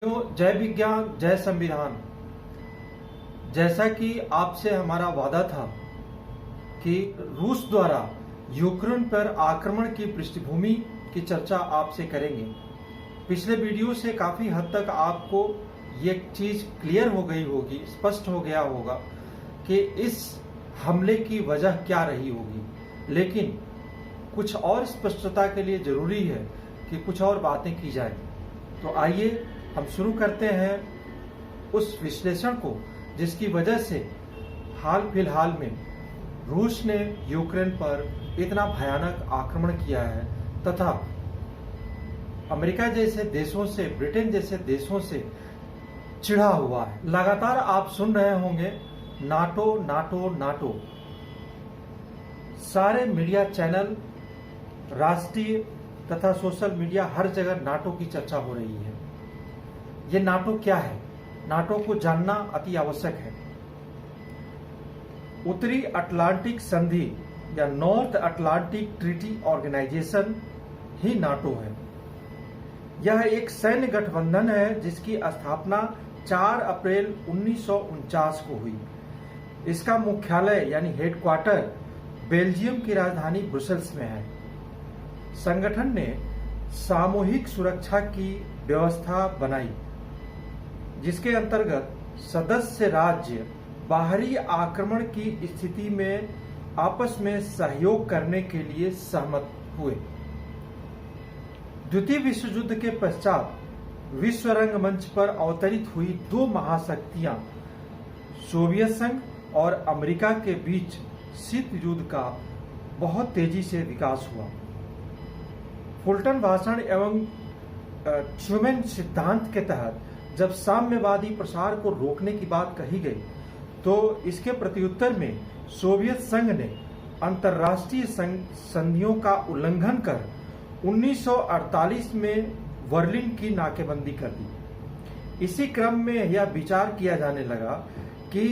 तो जय विज्ञान जय संविधान। जैसा कि आपसे हमारा वादा था कि रूस द्वारा यूक्रेन पर आक्रमण की पृष्ठभूमि की चर्चा आपसे करेंगे। पिछले वीडियो से काफी हद तक आपको ये चीज क्लियर हो गई होगी, स्पष्ट हो गया होगा कि इस हमले की वजह क्या रही होगी, लेकिन कुछ और स्पष्टता के लिए जरूरी है कि कुछ और बातें की जाए। तो आइए हम शुरू करते हैं उस विश्लेषण को जिसकी वजह से हाल फिलहाल में रूस ने यूक्रेन पर इतना भयानक आक्रमण किया है तथा अमेरिका जैसे देशों से, ब्रिटेन जैसे देशों से चिढ़ा हुआ है। लगातार आप सुन रहे होंगे नाटो नाटो नाटो। सारे मीडिया चैनल, राष्ट्रीय तथा सोशल मीडिया, हर जगह नाटो की चर्चा हो रही है। ये नाटो क्या है? नाटो को जानना अति आवश्यक है। उत्तरी अटलांटिक संधि या नॉर्थ अटलांटिक ट्रीटी ऑर्गेनाइजेशन ही नाटो है। यह एक सैन्य गठबंधन है जिसकी स्थापना 4 अप्रैल 1949 को हुई। इसका मुख्यालय यानी हेडक्वार्टर बेल्जियम की राजधानी ब्रुसेल्स में है। संगठन ने सामूहिक सुरक्षा की व्यवस्था बनाई जिसके अंतर्गत सदस्य राज्य बाहरी आक्रमण की स्थिति में आपस में सहयोग करने के लिए सहमत हुए। द्वितीय विश्व युद्ध के पश्चात विश्व रंगमंच पर अवतरित हुई 2 महाशक्तियां सोवियत संघ और अमेरिका के बीच शीत युद्ध का बहुत तेजी से विकास हुआ। फुल्टन भाषण एवं ट्रूमैन सिद्धांत के तहत जब साम्यवादी प्रसार को रोकने की बात कही गई तो इसके प्रत्युत्तर में सोवियत संघ ने अंतर्राष्ट्रीय संधियों का उल्लंघन कर 1948 में बर्लिन की नाकेबंदी कर दी। इसी क्रम में यह विचार किया जाने लगा कि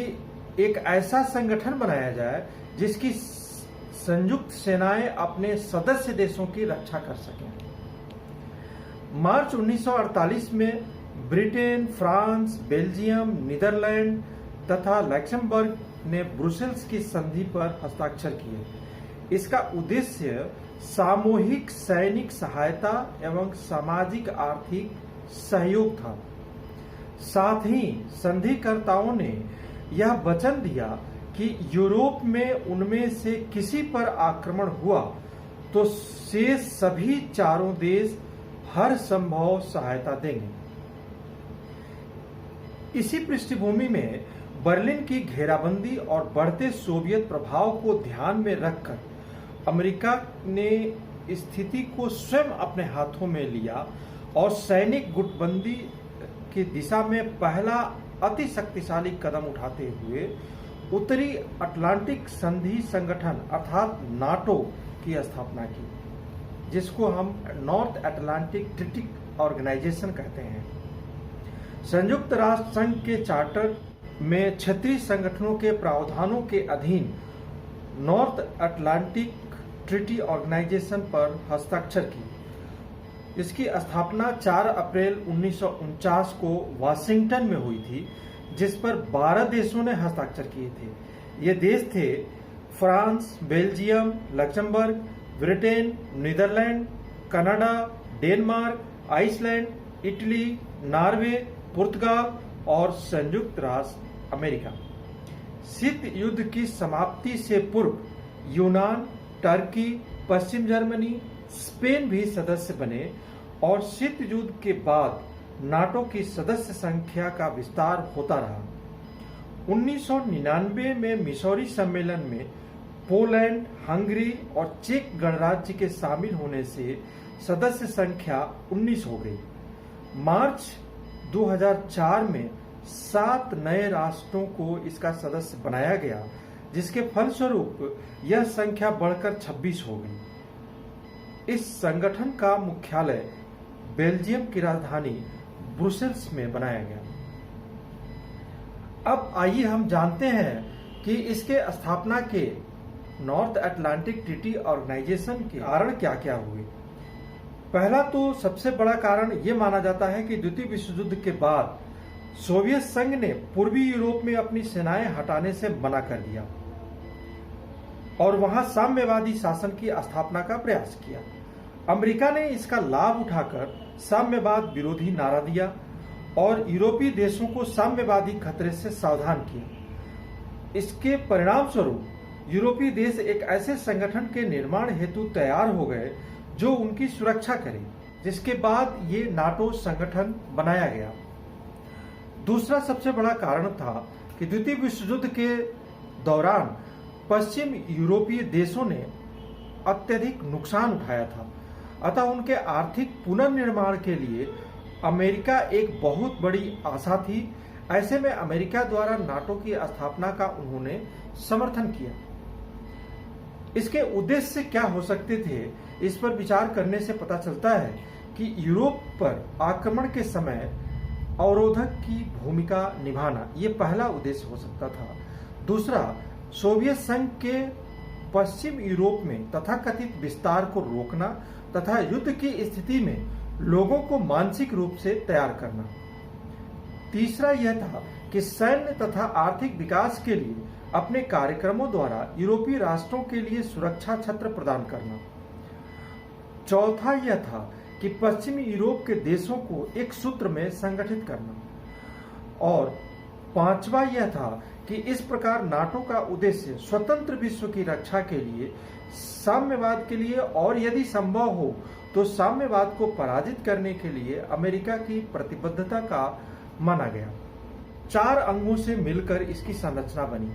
एक ऐसा संगठन बनाया जाए जिसकी संयुक्त सेनाएं अपने सदस्य देशों की रक्षा कर सकें। मार्च 1948 में ब्रिटेन, फ्रांस, बेल्जियम, नीदरलैंड तथा लक्समबर्ग ने ब्रुसेल्स की संधि पर हस्ताक्षर किए। इसका उद्देश्य सामूहिक सैनिक सहायता एवं सामाजिक आर्थिक सहयोग था। साथ ही संधिकर्ताओं ने यह वचन दिया कि यूरोप में उनमें से किसी पर आक्रमण हुआ तो शेष सभी चारों देश हर संभव सहायता देंगे। इसी पृष्ठभूमि में बर्लिन की घेराबंदी और बढ़ते सोवियत प्रभाव को ध्यान में रखकर अमेरिका ने स्थिति को स्वयं अपने हाथों में लिया और सैनिक गुटबंदी की दिशा में पहला अति शक्तिशाली कदम उठाते हुए उत्तरी अटलांटिक संधि संगठन अर्थात नाटो की स्थापना की, जिसको हम नॉर्थ अटलांटिक ट्रीटी ऑर्गेनाइजेशन कहते हैं। संयुक्त राष्ट्र संघ के चार्टर में क्षेत्रीय संगठनों के प्रावधानों के अधीन नॉर्थ अटलांटिक ट्रीटी ऑर्गेनाइजेशन पर हस्ताक्षर की। इसकी स्थापना 4 अप्रैल 1949 को वाशिंगटन में हुई थी, जिस पर 12 देशों ने हस्ताक्षर किए थे। ये देश थे France, Belgium, Luxembourg, Britain, Netherland, Canada, Denmark, Iceland, Italy, Norway, पुर्तगाल और संयुक्त राष्ट्र अमेरिका। शीत युद्ध की समाप्ति से पूर्व यूनान, टर्की, पश्चिम जर्मनी, स्पेन भी सदस्य बने और शीत युद्ध के बाद नाटो की सदस्य संख्या का विस्तार होता रहा। 1999 में मिसौरी सम्मेलन में पोलैंड, हंगरी और चेक गणराज्य के शामिल होने से सदस्य संख्या 19 हो गई। मार्च 2004 में 7 नए राष्ट्रों को इसका सदस्य बनाया गया, जिसके फलस्वरूप यह संख्या बढ़कर 26 हो गई। इस संगठन का मुख्यालय बेल्जियम की राजधानी ब्रुसेल्स में बनाया गया। अब आइए हम जानते हैं कि इसके स्थापना के नॉर्थ अटलांटिक ट्रीटी ऑर्गेनाइजेशन के कारण क्या क्या हुए। पहला तो सबसे बड़ा कारण यह माना जाता है कि द्वितीय विश्व युद्ध के बाद सोवियत संघ ने पूर्वी यूरोप में अपनी सेनाएं हटाने से मना कर दिया और वहां साम्यवादी शासन की स्थापना का प्रयास किया। अमेरिका ने इसका लाभ उठाकर साम्यवाद विरोधी नारा दिया और यूरोपीय देशों को साम्यवादी खतरे से सावधान किया। इसके परिणाम स्वरूप यूरोपीय देश एक ऐसे संगठन के निर्माण हेतु तैयार हो गए जो उनकी सुरक्षा करे, जिसके बाद ये नाटो संगठन बनाया गया। दूसरा सबसे बड़ा कारण था कि द्वितीय विश्व युद्ध के दौरान पश्चिम यूरोपीय देशों ने अत्यधिक नुकसान उठाया था, अतः उनके आर्थिक पुनर्निर्माण के लिए अमेरिका एक बहुत बड़ी आशा थी। ऐसे में अमेरिका द्वारा नाटो की स्थापना का उन्होंने समर्थन किया। इसके उद्देश्य क्या हो सकते थे, इस पर विचार करने से पता चलता है कि यूरोप पर आक्रमण के समय अवरोधक की भूमिका निभाना ये पहला उद्देश्य हो सकता था। दूसरा, सोवियत संघ के पश्चिम यूरोप में तथाकथित विस्तार को रोकना तथा युद्ध की स्थिति में लोगों को मानसिक रूप से तैयार करना। तीसरा यह था कि सैन्य तथा आर्थिक विकास के लिए अपने कार्यक्रमों द्वारा यूरोपीय राष्ट्रों के लिए सुरक्षा छत्र प्रदान करना। चौथा यह था कि पश्चिमी यूरोप के देशों को एक सूत्र में संगठित करना। और पांचवा यह था कि इस प्रकार नाटो का उद्देश्य स्वतंत्र विश्व की रक्षा के लिए, साम्यवाद के लिए और यदि संभव हो तो साम्यवाद को पराजित करने के लिए अमेरिका की प्रतिबद्धता का माना गया। 4 अंगों से मिलकर इसकी संरचना बनी।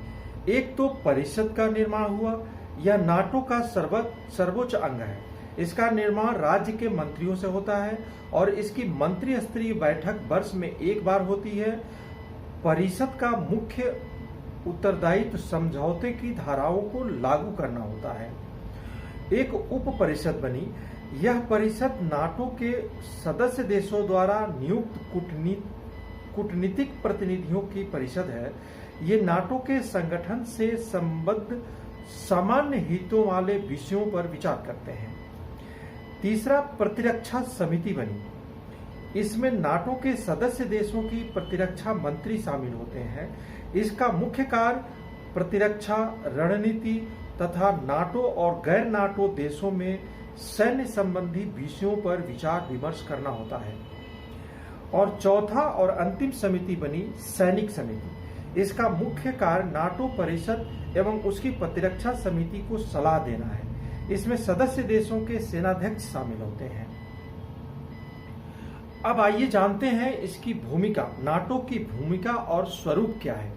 एक तो परिषद का निर्माण हुआ। यह नाटो का सर्वोच्च अंग है। इसका निर्माण राज्य के मंत्रियों से होता है और इसकी मंत्री स्तरीय बैठक वर्ष में एक बार होती है। परिषद का मुख्य उत्तरदायित्व समझौते की धाराओं को लागू करना होता है। एक उप परिषद बनी। यह परिषद नाटो के सदस्य देशों द्वारा नियुक्त कूटनीतिक प्रतिनिधियों की परिषद है। ये नाटो के संगठन से संबद्ध सामान्य हितों वाले विषयों पर विचार करते हैं। तीसरा, प्रतिरक्षा समिति बनी। इसमें नाटो के सदस्य देशों की प्रतिरक्षा मंत्री शामिल होते हैं। इसका मुख्य कार्य प्रतिरक्षा रणनीति तथा नाटो और गैर नाटो देशों में सैन्य संबंधी विषयों पर विचार विमर्श करना होता है। और चौथा और अंतिम समिति बनी सैनिक समिति। इसका मुख्य कार्य नाटो परिषद एवं उसकी प्रतिरक्षा समिति को सलाह देना है। इसमें सदस्य देशों के सेनाध्यक्ष शामिल होते हैं। अब आइए जानते हैं इसकी भूमिका, नाटो की भूमिका और स्वरूप क्या है।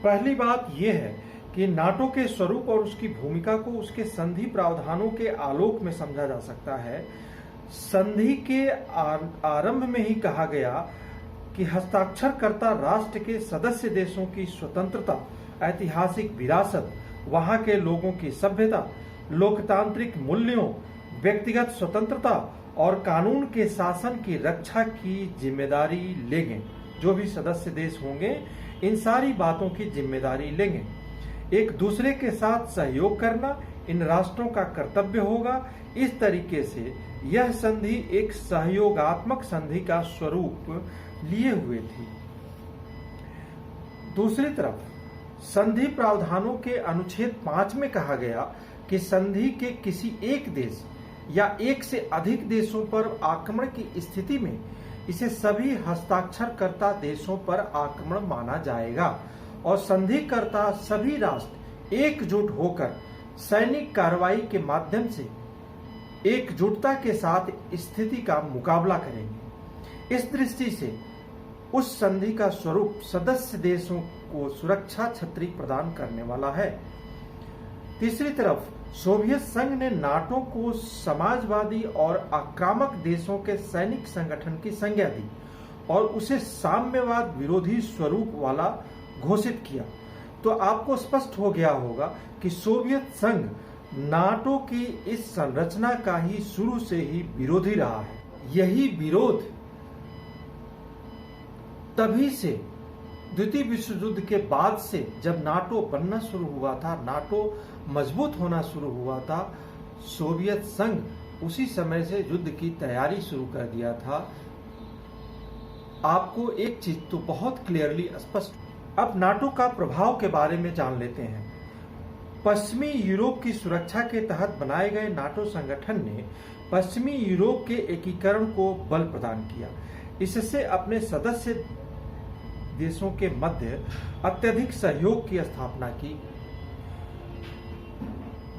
पहली बात यह है कि नाटो के स्वरूप और उसकी भूमिका को उसके संधि प्रावधानों के आलोक में समझा जा सकता है। संधि के आरंभ में ही कहा गया कि हस्ताक्षरकर्ता राष्ट्र के सदस्य देशों की स्वतंत्रता, ऐतिहासिक विरासत, वहां के लोगों की सभ्यता, लोकतांत्रिक मूल्यों, व्यक्तिगत स्वतंत्रता और कानून के शासन की रक्षा की जिम्मेदारी लेंगे। जो भी सदस्य देश होंगे इन सारी बातों की जिम्मेदारी लेंगे। एक दूसरे के साथ सहयोग करना इन राष्ट्रों का कर्तव्य होगा। इस तरीके से यह संधि एक सहयोगात्मक संधि का स्वरूप लिए हुए थी। दूसरी तरफ संधि प्रावधानों के अनुच्छेद 5 में कहा गया कि संधि के किसी एक देश या एक से अधिक देशों पर आक्रमण की स्थिति में इसे सभी हस्ताक्षरकर्ता देशों पर आक्रमण माना जाएगा और संधिकर्ता सभी राष्ट्र एकजुट होकर सैनिक कार्रवाई के माध्यम से एकजुटता के साथ स्थिति का मुकाबला करेंगे। इस दृष्टि से उस संधि का स्वरूप सदस्य देशों को सुरक्षा छतरी प्रदान करने वाला है। तीसरी तरफ सोवियत संघ ने नाटो को समाजवादी और आक्रामक देशों के सैनिक संगठन की संज्ञा दी और उसे साम्यवाद विरोधी स्वरूप वाला घोषित किया। तो आपको स्पष्ट हो गया होगा कि सोवियत संघ नाटो की इस संरचना का ही शुरू से ही विरोधी रहा है। यही विरोध तभी से द्वितीय विश्व युद्ध के बाद से जब नाटो बनना शुरू हुआ था, नाटो मजबूत होना शुरू हुआ था, सोवियत संघ उसी समय से युद्ध की तैयारी शुरू कर दिया था। आपको एक चीज तो बहुत क्लियरली स्पष्ट। अब नाटो का प्रभाव के बारे में जान लेते हैं। पश्चिमी यूरोप की सुरक्षा के तहत बनाए गए नाटो संगठन ने पश्चिमी यूरोप के एकीकरण को बल प्रदान किया। इससे अपने सदस्य देशों के मध्य अत्यधिक सहयोग की स्थापना की।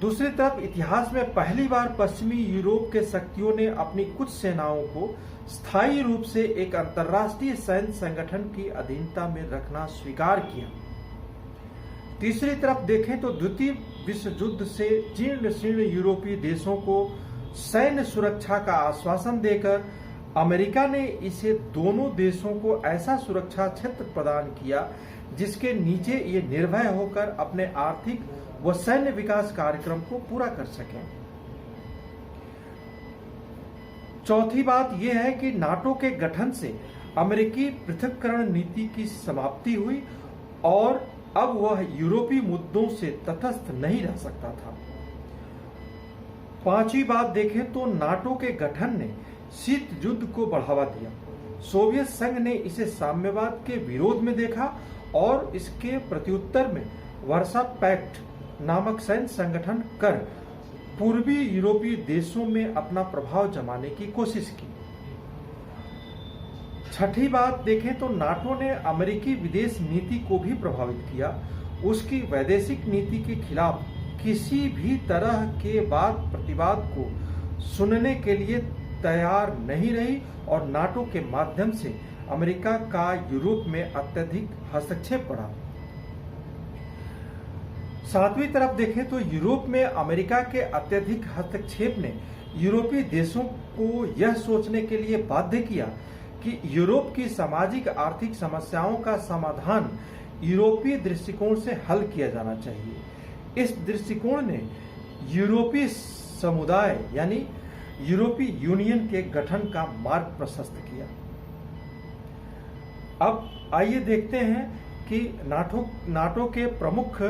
दूसरी तरफ इतिहास में पहली बार पश्चिमी यूरोप के शक्तियों ने अपनी कुछ सेनाओं को स्थायी रूप से एक अंतर्राष्ट्रीय सैन्य संगठन की अधीनता में रखना स्वीकार किया। तीसरी तरफ देखें तो द्वितीय विश्व युद्ध से जीर्ण शीर्ण यूरोपीय देशों को सैन्य सुरक्षा का आश्वासन देकर अमेरिका ने इसे दोनों देशों को ऐसा सुरक्षा क्षेत्र प्रदान किया जिसके नीचे ये निर्भय होकर अपने आर्थिक व सैन्य विकास कार्यक्रम को पूरा कर सकें। चौथी बात यह है कि नाटो के गठन से अमेरिकी पृथक्करण नीति की समाप्ति हुई और अब वह यूरोपीय मुद्दों से तटस्थ नहीं रह सकता था। पांचवी बात देखें तो नाटो के गठन ने शीत युद्ध को बढ़ावा दिया। सोवियत संघ ने इसे साम्यवाद के विरोध में देखा और इसके प्रत्युत्तर में वर्सा पैक्ट नामक सैन्य संगठन कर पूर्वी यूरोपीय देशों में अपना प्रभाव जमाने की कोशिश की। छठी बात देखें तो नाटो ने अमेरिकी विदेश नीति को भी प्रभावित किया। उसकी वैदेशिक नीति के खिलाफ किसी भी तरह के वाद प्रतिवाद को सुनने के लिए तैयार नहीं रही और नाटो के माध्यम से अमेरिका का यूरोप में अत्यधिक हस्तक्षेप बढ़ा। सातवीं तरफ देखें तो यूरोप में अमेरिका के अत्यधिक हस्तक्षेप ने यूरोपीय देशों को यह सोचने के लिए बाध्य किया कि यूरोप की सामाजिक आर्थिक समस्याओं का समाधान यूरोपीय दृष्टिकोण से हल किया जाना चाहिए। इस दृष्टिकोण ने यूरोपीय समुदाय यानी यूरोपीय यूनियन के गठन का मार्ग प्रशस्त किया। अब आइए देखते हैं कि नाटो के प्रमुख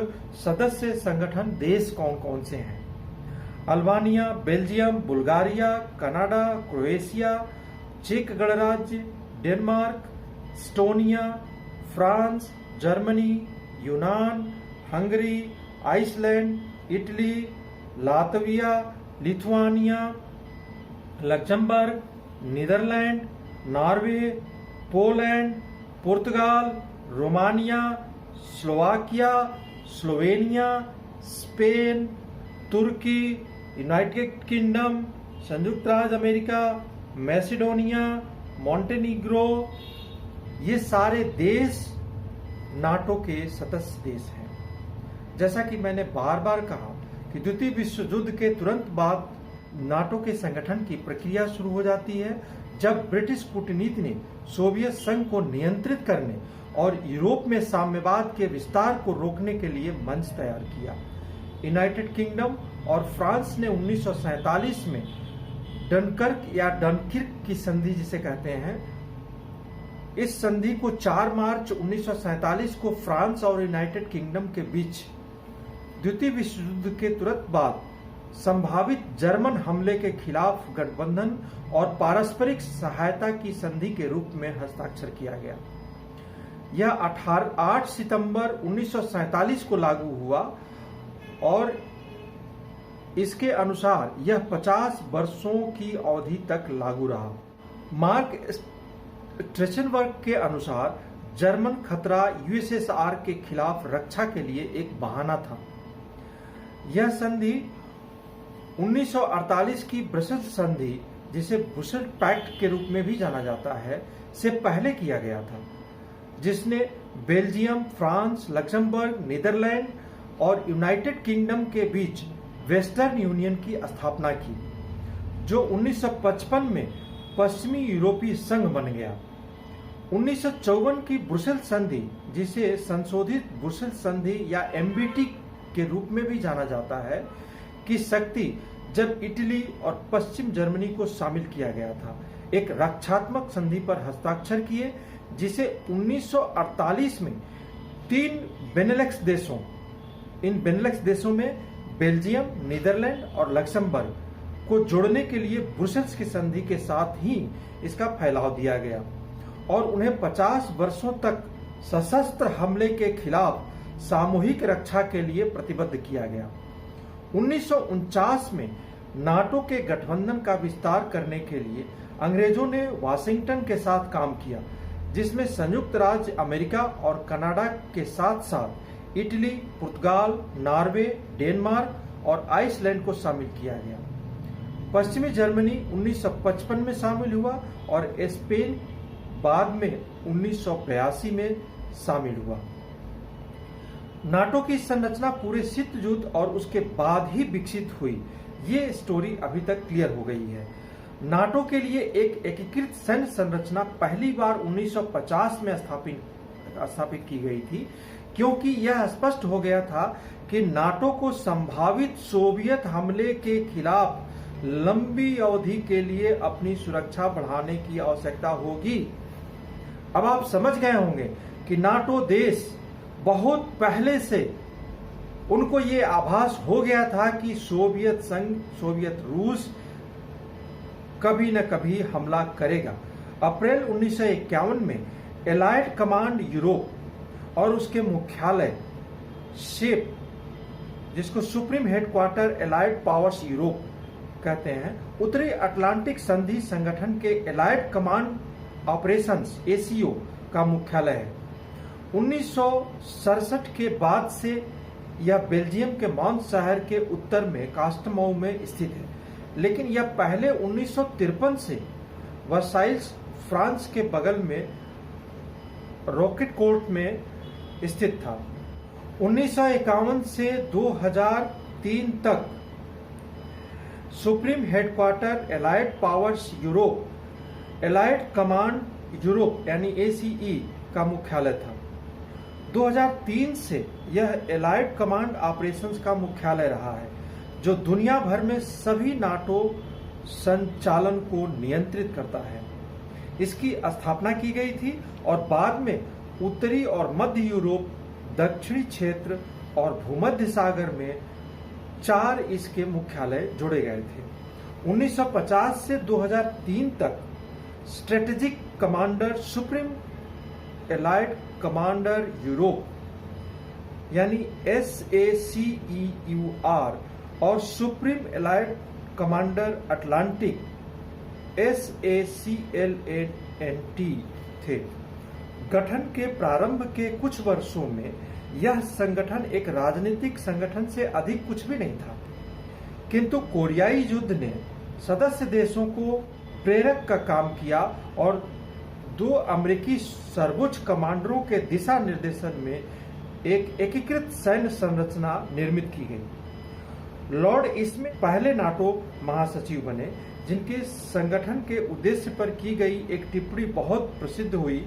सदस्य संगठन देश कौन कौन से हैं। Albania, Belgium, Bulgaria, Canada, Croatia, चेक गणराज्य, डेनमार्क, एस्टोनिया, फ्रांस, जर्मनी, यूनान, Hungary, Iceland, Italy, Latvia, Lithuania, Luxembourg, Netherland, Norway, Poland, पुर्तगाल, रोमानिया, स्लोवाकिया, स्लोवेनिया, स्पेन, तुर्की, यूनाइटेड किंगडम, संयुक्त राज्य अमेरिका, मैसेडोनिया, मॉन्टेनिग्रो, ये सारे देश नाटो के सदस्य देश हैं। जैसा कि मैंने बार बार कहा कि द्वितीय विश्व युद्ध के तुरंत बाद नाटो के संगठन की प्रक्रिया शुरू हो जाती है जब ब्रिटिश कूटनीति ने सोवियत संघ को नियंत्रित करने और यूरोप में साम्यवाद के विस्तार को रोकने के लिए मंच तैयार किया। यूनाइटेड किंगडम और फ्रांस ने 1947 में डनकर्क या डनकिर्क की संधि जिसे कहते हैं, इस संधि को 4 मार्च 1947 को फ्रांस और यूनाइटेड किंगडम के बीच द्वितीय विश्व युद्ध के तुरंत बाद संभावित जर्मन हमले के खिलाफ गठबंधन और पारस्परिक सहायता की संधि के रूप में हस्ताक्षर किया गया। यह 8 सितंबर 1947 को लागू हुआ और इसके अनुसार यह 50 वर्षों की अवधि तक लागू रहा। मार्क स्ट्रेचनबर्ग के अनुसार जर्मन खतरा यूएसएसआर के खिलाफ रक्षा के लिए एक बहाना था। यह संधि 1948 की ब्रसेल्स संधि, जिसे ब्रुसेल्स पैक्ट के रूप में भी जाना जाता है, से पहले किया गया था, जिसने बेल्जियम, फ्रांस, लक्समबर्ग, नीदरलैंड और यूनाइटेड किंगडम के बीच वेस्टर्न यूनियन की स्थापना की, जो 1955 में पश्चिमी यूरोपीय संघ बन गया। 1954 की ब्रुसेल्स संधि, जिसे संशोधित ब्रुसेल्स संधि या एमबीटी के रूप में भी जाना जाता है, की शक्ति जब इटली और पश्चिम जर्मनी को शामिल किया गया था, एक रक्षात्मक संधि पर हस्ताक्षर किए, जिसे 1948 में 3 बेनेलक्स देशों, इन बेनेलक्स देशों में बेल्जियम, नीदरलैंड और लक्समबर्ग को जोड़ने के लिए ब्रुसेल्स की संधि के साथ ही इसका फैलाव दिया गया और उन्हें 50 वर्षों तक सशस्त्र हमले के खिलाफ सामूहिक रक्षा के लिए प्रतिबद्ध किया गया। 1949 में नाटो के गठबंधन का विस्तार करने के लिए अंग्रेजों ने वाशिंगटन के साथ काम किया, जिसमें संयुक्त राज्य अमेरिका और कनाडा के साथ साथ इटली, पुर्तगाल, नॉर्वे, डेनमार्क और आइसलैंड को शामिल किया गया। पश्चिमी जर्मनी 1955 में शामिल हुआ और स्पेन बाद में 1982 में शामिल हुआ। नाटो की संरचना पूरे शीत युद्ध और उसके बाद ही विकसित हुई, ये स्टोरी अभी तक क्लियर हो गई है। नाटो के लिए एक एकीकृत सैन्य संरचना पहली बार 1950 में स्थापित की गई थी, क्योंकि यह स्पष्ट हो गया था कि नाटो को संभावित सोवियत हमले के खिलाफ लंबी अवधि के लिए अपनी सुरक्षा बढ़ाने की आवश्यकता होगी। अब आप समझ गए होंगे कि नाटो देश बहुत पहले से उनको ये आभास हो गया था कि सोवियत संघ, सोवियत रूस कभी न कभी हमला करेगा। अप्रैल 1951 में एलाइड कमांड यूरोप और उसके मुख्यालय शेप, जिसको supreme headquarter allied powers Europe कहते हैं, उत्तरी अटलांटिक संधि संगठन के एलाइड कमांड ऑपरेशंस एसीओ का मुख्यालय है। 1967 के बाद से यह बेल्जियम के मॉन्स शहर के उत्तर में कास्टमौ में स्थित है, लेकिन यह पहले 1953 से वर्साइल्स, फ्रांस के बगल में रॉकेटकोर्ट में स्थित था। 1951 से 2003 तक supreme headquarter allied powers Europe, allied command Europe यानी एसीई का मुख्यालय था। 2003 से यह एलाइड कमांड ऑपरेशंस का मुख्यालय रहा है, जो दुनिया भर में सभी नाटो संचालन को नियंत्रित करता है। इसकी स्थापना की गई थी और बाद में उत्तरी और मध्य यूरोप, दक्षिणी क्षेत्र और भूमध्य सागर में 4 इसके मुख्यालय जोड़े गए थे। 1950 से 2003 तक strategic commander supreme allied commander Europe यानी SACEUR और supreme allied commander Atlantic SACLANT थे। गठन के प्रारंभ के कुछ वर्षों में यह संगठन एक राजनीतिक संगठन से अधिक कुछ भी नहीं था, किंतु कोरियाई युद्ध ने सदस्य देशों को प्रेरक का काम किया और 2 अमेरिकी सर्वोच्च कमांडरों के दिशा निर्देशन में एक एकीकृत सैन्य संरचना निर्मित की गई। लॉर्ड इसमें पहले नाटो महासचिव बने, जिनके संगठन के उद्देश्य पर की गई एक टिप्पणी बहुत प्रसिद्ध हुई।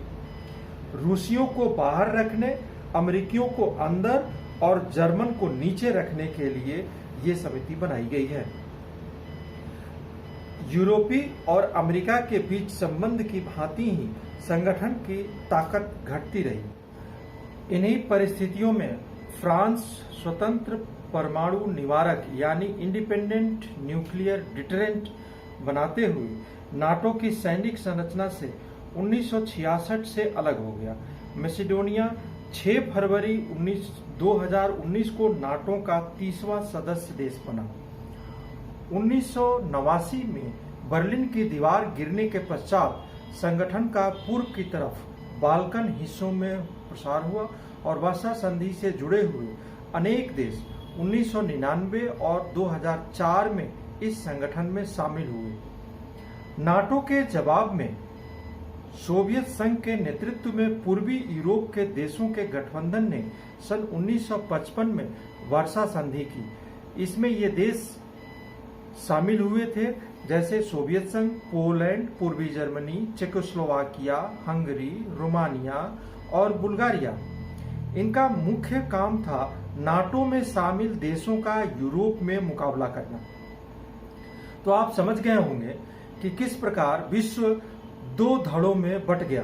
रूसियों को बाहर रखने, अमेरिकियों को अंदर और जर्मन को नीचे रखने के लिए ये समिति बनाई गई है। यूरोपी और अमेरिका के बीच संबंध की भांति ही संगठन की ताकत घटती रही। इन्हीं परिस्थितियों में फ्रांस स्वतंत्र परमाणु निवारक यानी इंडिपेंडेंट न्यूक्लियर डिटरेंट बनाते हुए नाटो की सैनिक संरचना से 1966 से अलग हो गया। मैसेडोनिया 6 फरवरी 2019 को नाटो का 30वां सदस्य देश बना। 1989 में बर्लिन की दीवार गिरने के पश्चात संगठन का पूर्व की तरफ बाल्कन हिस्सों में प्रसार हुआ और वर्सा संधि से जुड़े हुए अनेक देश 1999 और 2004 में इस संगठन में शामिल हुए। नाटो के जवाब में सोवियत संघ के नेतृत्व में पूर्वी यूरोप के देशों के गठबंधन ने सन 1955 में वर्सा संधि की। इसमें ये देश शामिल हुए थे जैसे सोवियत संघ, पोलैंड, पूर्वी जर्मनी, चेकोस्लोवाकिया, हंगरी, रोमानिया और बुल्गारिया। इनका मुख्य काम था नाटो में शामिल देशों का यूरोप में मुकाबला करना। तो आप समझ गए होंगे कि किस प्रकार विश्व 2 धड़ों में बट गया।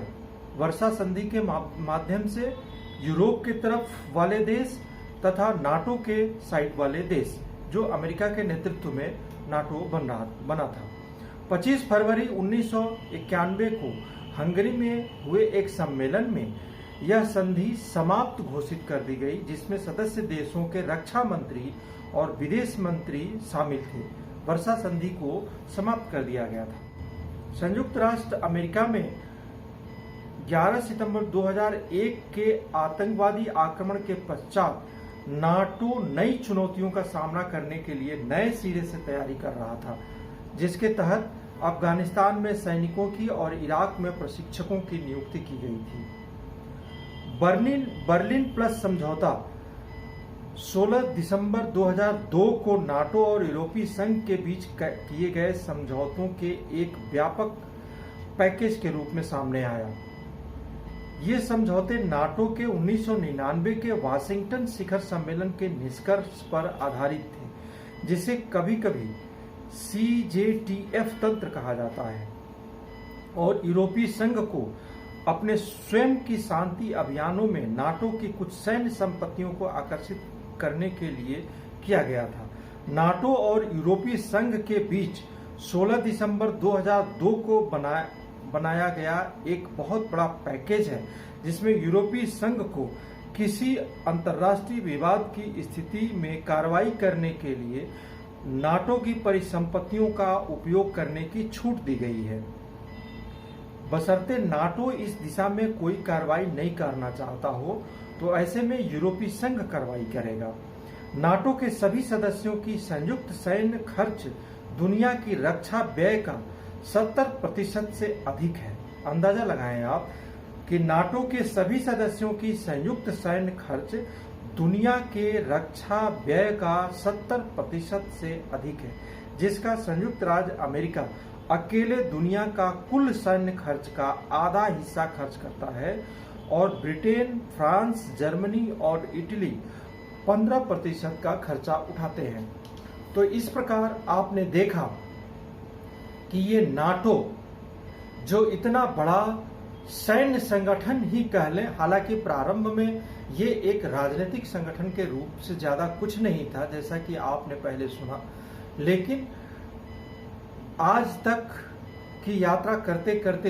वर्सा संधि के माध्यम से यूरोप की तरफ वाले देश तथा नाटो के साइड वाले देश, जो अमेरिका के नेतृत्व में नाटो बना था। 25 फरवरी 1991 को हंगरी में हुए एक सम्मेलन में यह संधि समाप्त घोषित कर दी गई, जिसमें सदस्य देशों के रक्षा मंत्री और विदेश मंत्री शामिल थे। वर्सा संधि को समाप्त कर दिया गया था। संयुक्त राष्ट्र अमेरिका में 11 सितंबर 2001 के आतंकवादी आक्रमण के पश्चात नाटो नई चुनौतियों का सामना करने के लिए नए सिरे से तैयारी कर रहा था, जिसके तहत अफगानिस्तान में सैनिकों की और इराक में प्रशिक्षकों की नियुक्ति की गई थी। बर्लिन प्लस समझौता 16 दिसंबर 2002 को नाटो और यूरोपीय संघ के बीच किए गए समझौतों के एक व्यापक पैकेज के रूप में सामने आया। ये समझौते नाटो के 1999 के वाशिंगटन शिखर सम्मेलन के निष्कर्ष पर आधारित थे, जिसे कभी कभी CJTF तंत्र कहा जाता है, और यूरोपीय संघ को अपने स्वयं की शांति अभियानों में नाटो की कुछ सैन्य संपत्तियों को आकर्षित करने के लिए किया गया था। नाटो और यूरोपीय संघ के बीच 16 दिसंबर 2002 को बनाया गया एक बहुत बड़ा पैकेज है, जिसमें यूरोपीय संघ को किसी अंतर्राष्ट्रीय विवाद की स्थिति में कार्रवाई करने के लिए नाटो की परिसंपत्तियों का उपयोग करने की छूट दी गई है, बशर्ते नाटो इस दिशा में कोई कार्रवाई नहीं करना चाहता हो, तो ऐसे में यूरोपीय संघ कार्रवाई करेगा। नाटो के सभी सदस्यों की संयुक्त सैन्य खर्च दुनिया की रक्षा व्यय का 70% से अधिक है। अंदाजा लगाएं आप कि नाटो के सभी सदस्यों की संयुक्त सैन्य खर्च दुनिया के रक्षा व्यय का 70% से अधिक है, जिसका संयुक्त राज्य अमेरिका अकेले दुनिया का कुल सैन्य खर्च का आधा हिस्सा खर्च करता है, और ब्रिटेन, फ्रांस, जर्मनी और इटली 15% का खर्चा उठाते हैं। तो इस प्रकार आपने देखा कि ये नाटो जो इतना बड़ा सैन्य संगठन ही कह लें, हालांकि प्रारंभ में ये एक राजनीतिक संगठन के रूप से ज्यादा कुछ नहीं था, जैसा कि आपने पहले सुना, लेकिन आज तक की यात्रा करते करते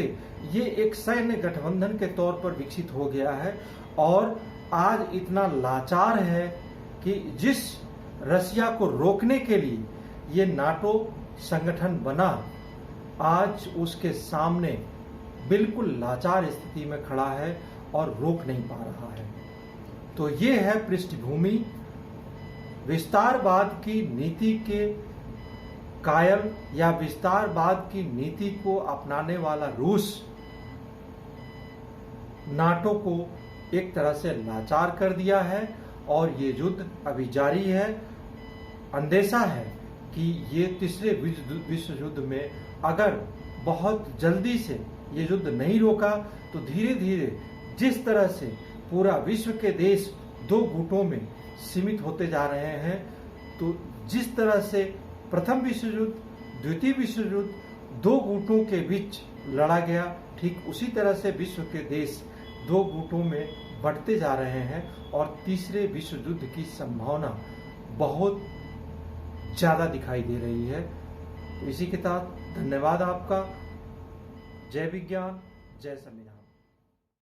ये एक सैन्य गठबंधन के तौर पर विकसित हो गया है, और आज इतना लाचार है कि जिस रसिया को रोकने के लिए ये नाटो संगठन बना, आज उसके सामने बिल्कुल लाचार स्थिति में खड़ा है और रोक नहीं पा रहा है। तो ये है पृष्ठभूमि। विस्तारवाद की नीति के कायल या विस्तारवाद की नीति को अपनाने वाला रूस नाटो को एक तरह से लाचार कर दिया है, और ये युद्ध अभी जारी है। अंदेशा है कि ये तीसरे विश्व युद्ध में अगर बहुत जल्दी से ये युद्ध नहीं रोका, तो धीरे धीरे जिस तरह से पूरा विश्व के देश दो गुटों में सीमित होते जा रहे हैं, तो जिस तरह से प्रथम विश्व युद्ध, द्वितीय विश्व युद्ध दो गुटों के बीच लड़ा गया, ठीक उसी तरह से विश्व के देश दो गुटों में बढ़ते जा रहे हैं, और तीसरे विश्व युद्ध की संभावना बहुत ज्यादा दिखाई दे रही है। तो इसी के साथ धन्यवाद आपका। जय विज्ञान, जय संविधान।